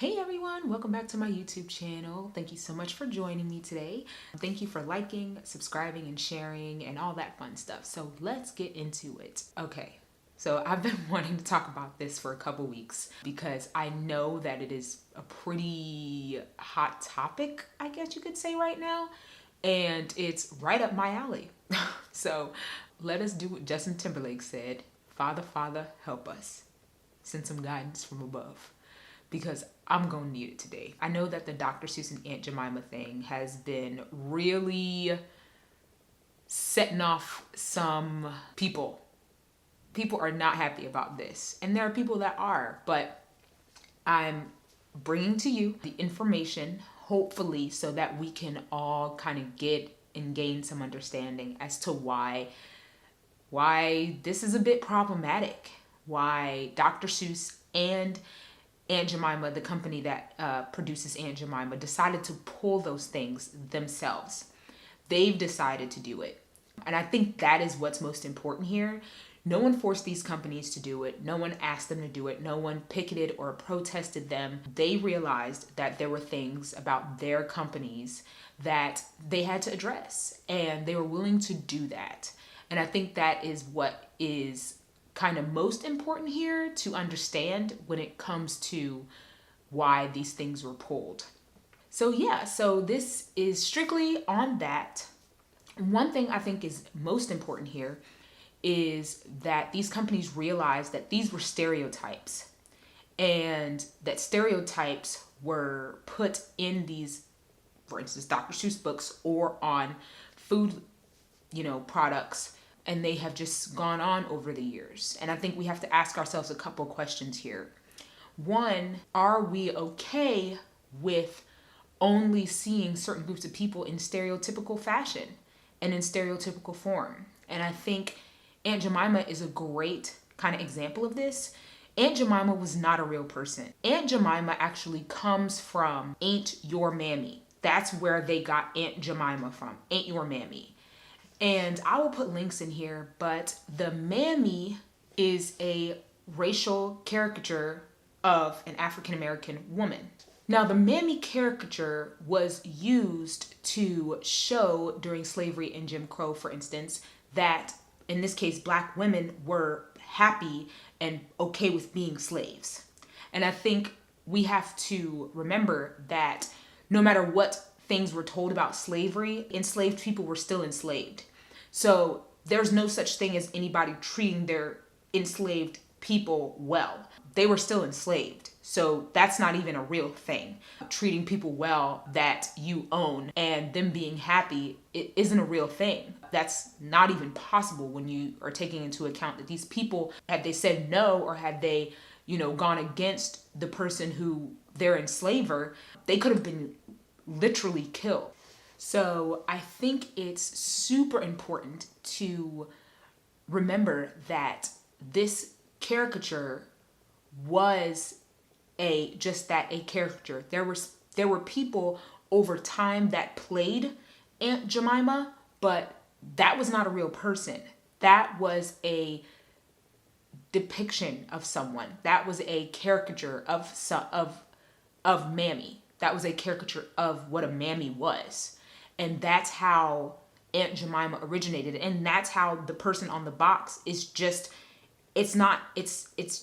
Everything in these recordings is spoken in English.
Hey everyone, welcome back to my YouTube channel. Thank you so much for joining me today. Thank you for liking, subscribing, and sharing, and all that fun stuff. So let's get into it. Okay, so I've been wanting to talk about this for a couple weeks because I know that it is a pretty hot topic, I guess you could say right now, and it's right up my alley. So let us do what Justin Timberlake said, Father, Father, help us. Send some guidance from above. Because I'm gonna need it today. I know that the Dr. Seuss and Aunt Jemima thing has been really setting off some people. People are not happy about this, and there are people that are, but I'm bringing to you the information, hopefully, so that we can all kind of get and gain some understanding as to why this is a bit problematic, why Dr. Seuss and Aunt Jemima, the company that produces Aunt Jemima, decided to pull those things themselves. They've decided to do it. And I think that is what's most important here. No one forced these companies to do it. No one asked them to do it. No one picketed or protested them. They realized that there were things about their companies that they had to address, and they were willing to do that. And I think that is what is kind of most important here to understand when it comes to why these things were pulled. So this is strictly on that. One thing I think is most important here is that these companies realized that these were stereotypes, and that stereotypes were put in these, for instance, Dr. Seuss books or on food, products, and they have just gone on over the years. And I think we have to ask ourselves a couple questions here. One, are we okay with only seeing certain groups of people in stereotypical fashion and in stereotypical form? And I think Aunt Jemima is a great kind of example of this. Aunt Jemima was not a real person. Aunt Jemima actually comes from Ain't Your Mammy. That's where they got Aunt Jemima from, Ain't Your Mammy. And I will put links in here, but the mammy is a racial caricature of an African-American woman. Now, the mammy caricature was used to show during slavery and Jim Crow, for instance, that in this case, Black women were happy and okay with being slaves. And I think we have to remember that no matter what things were told about slavery, enslaved people were still enslaved. So there's no such thing as anybody treating their enslaved people well. They were still enslaved. So that's not even a real thing. Treating people well that you own and them being happy, it isn't a real thing. That's not even possible when you are taking into account that these people, had they said no or had they, gone against the person who their enslaver, they could have been literally killed. So I think it's super important to remember that this caricature was a caricature. There were people over time that played Aunt Jemima, but that was not a real person. That was a depiction of someone. That was a caricature of Mammy. That was a caricature of what a mammy was. And that's how Aunt Jemima originated. And that's how the person on the box is just, it's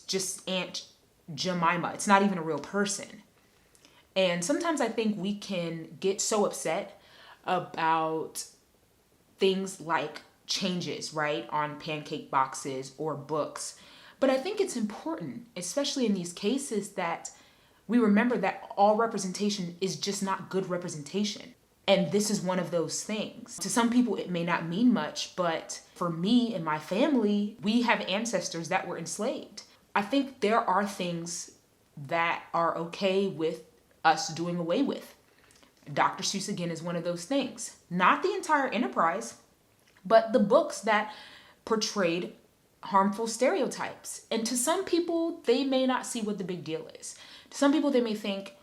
just Aunt Jemima. It's not even a real person. And sometimes I think we can get so upset about things like changes, right, on pancake boxes or books. But I think it's important, especially in these cases, that we remember that all representation is just not good representation. And this is one of those things. To some people, it may not mean much, but for me and my family, we have ancestors that were enslaved. I think there are things that are okay with us doing away with. Dr. Seuss, again, is one of those things. Not the entire enterprise, but the books that portrayed harmful stereotypes. And to some people, they may not see what the big deal is. To some people, they may think,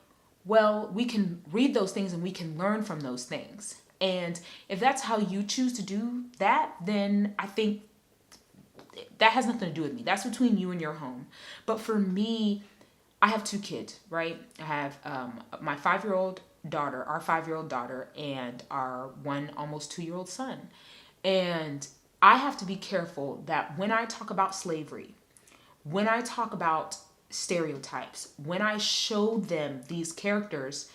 well, we can read those things and we can learn from those things. And if that's how you choose to do that, then I think that has nothing to do with me. That's between you and your home. But for me, I have two kids, right? I have my 5-year-old daughter, our 5-year-old daughter, and our one almost 2-year-old son. And I have to be careful that when I talk about slavery, when I talk about stereotypes, when I show them these characters,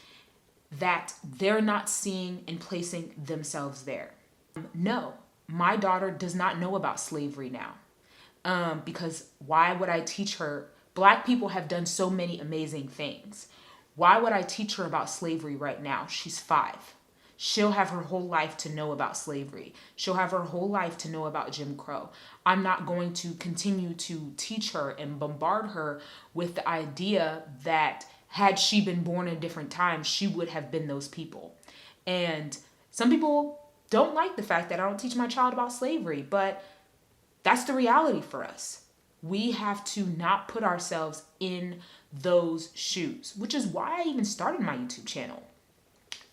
that they're not seeing and placing themselves there. No, my daughter does not know about slavery now. Because why would I teach her? Black people have done so many amazing things. Why would I teach her about slavery right now? She's 5. She'll have her whole life to know about slavery. She'll have her whole life to know about Jim Crow. I'm not going to continue to teach her and bombard her with the idea that had she been born in a different time, she would have been those people. And some people don't like the fact that I don't teach my child about slavery, but that's the reality for us. We have to not put ourselves in those shoes, which is why I even started my YouTube channel.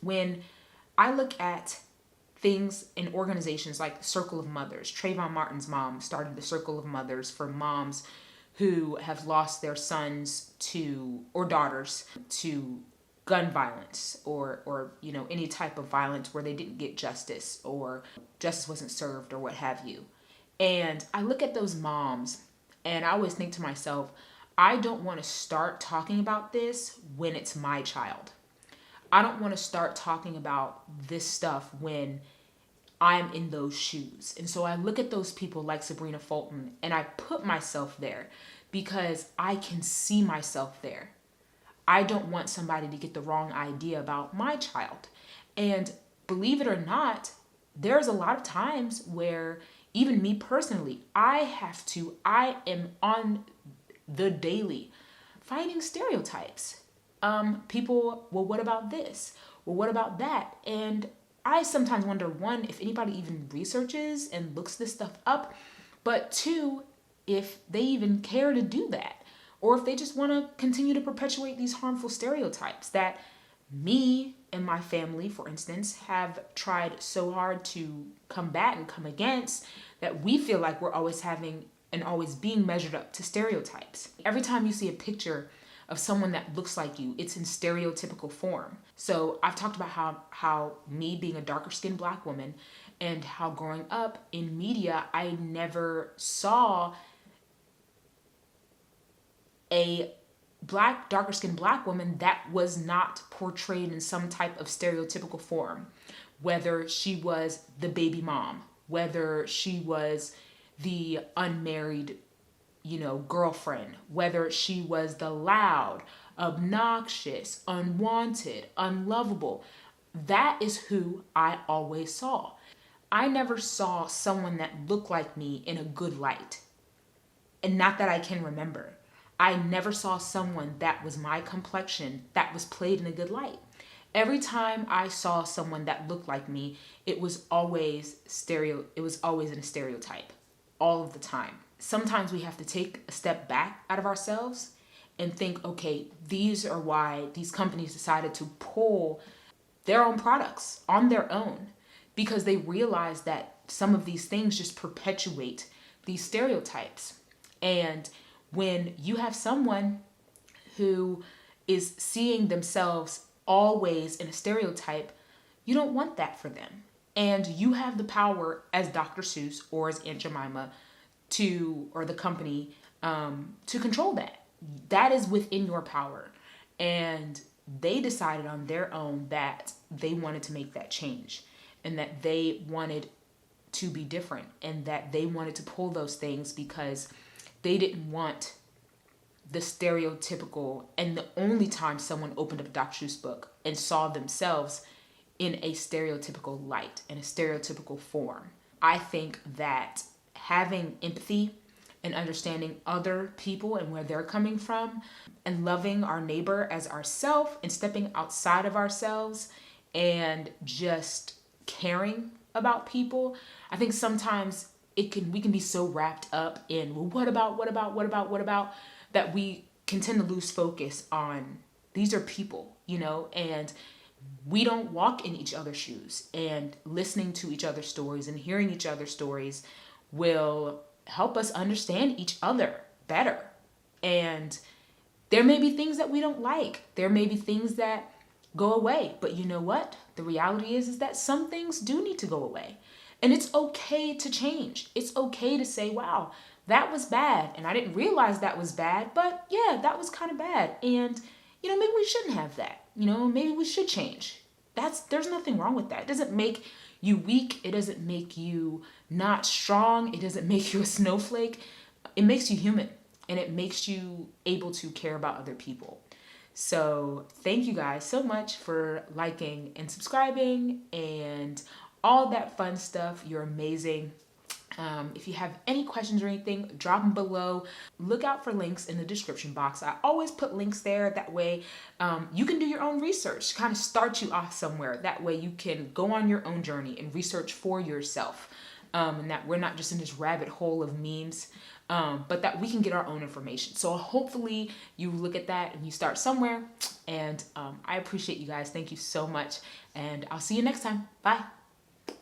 When I look at things in organizations like Circle of Mothers, Trayvon Martin's mom started the Circle of Mothers for moms who have lost their sons to, or daughters to, gun violence or any type of violence where they didn't get justice or justice wasn't served or what have you. And I look at those moms and I always think to myself, I don't want to start talking about this when it's my child. I don't want to start talking about this stuff when I'm in those shoes. And so I look at those people like Sabrina Fulton and I put myself there because I can see myself there. I don't want somebody to get the wrong idea about my child. And believe it or not, there's a lot of times where even me personally, I am on the daily fighting stereotypes. People, well, what about this? Well, what about that? And I sometimes wonder, one, if anybody even researches and looks this stuff up, but two, if they even care to do that, or if they just want to continue to perpetuate these harmful stereotypes that me and my family, for instance, have tried so hard to combat and come against, that we feel like we're always having and always being measured up to stereotypes. Every time you see a picture of someone that looks like you, it's in stereotypical form. So I've talked about how me being a darker skinned Black woman and how growing up in media, I never saw a darker skinned Black woman that was not portrayed in some type of stereotypical form. Whether she was the baby mom, whether she was the unmarried, girlfriend, whether she was the loud, obnoxious, unwanted, unlovable. That is who I always saw. I never saw someone that looked like me in a good light. And not that I can remember. I never saw someone that was my complexion that was played in a good light. Every time I saw someone that looked like me, it was always in a stereotype, all of the time. Sometimes we have to take a step back out of ourselves and think, okay, these are why these companies decided to pull their own products on their own, because they realize that some of these things just perpetuate these stereotypes. And when you have someone who is seeing themselves always in a stereotype, you don't want that for them. And you have the power as Dr. Seuss or as Aunt Jemima or the company to control that. That is within your power. And they decided on their own that they wanted to make that change and that they wanted to be different and that they wanted to pull those things because they didn't want the stereotypical, and the only time someone opened up a Dr. Seuss book and saw themselves in a stereotypical light, in a stereotypical form. I think that having empathy and understanding other people and where they're coming from and loving our neighbor as ourselves and stepping outside of ourselves and just caring about people, I think sometimes we can be so wrapped up in, well, what about, that we can tend to lose focus on these are people, and we don't walk in each other's shoes, and listening to each other's stories and hearing each other's stories will help us understand each other better. And There may be things that we don't like. There may be things that go away. But you know what? The reality is that some things do need to go away. And it's okay to change. It's okay to say, wow, that was bad. And I didn't realize that was bad, but yeah, that was kind of bad. And, maybe we shouldn't have that. Maybe we should change. There's nothing wrong with that. It doesn't make you weak. It doesn't make you not strong. It doesn't make you a snowflake. It makes you human, and it makes you able to care about other people. So thank you guys so much for liking and subscribing and all that fun stuff. You're amazing. If you have any questions or anything, drop them below. Look out for links in the description box. I always put links there. That way you can do your own research, kind of start you off somewhere. That way you can go on your own journey and research for yourself. And that we're not just in this rabbit hole of memes, but that we can get our own information. So hopefully you look at that and you start somewhere. And I appreciate you guys. Thank you so much. And I'll see you next time. Bye.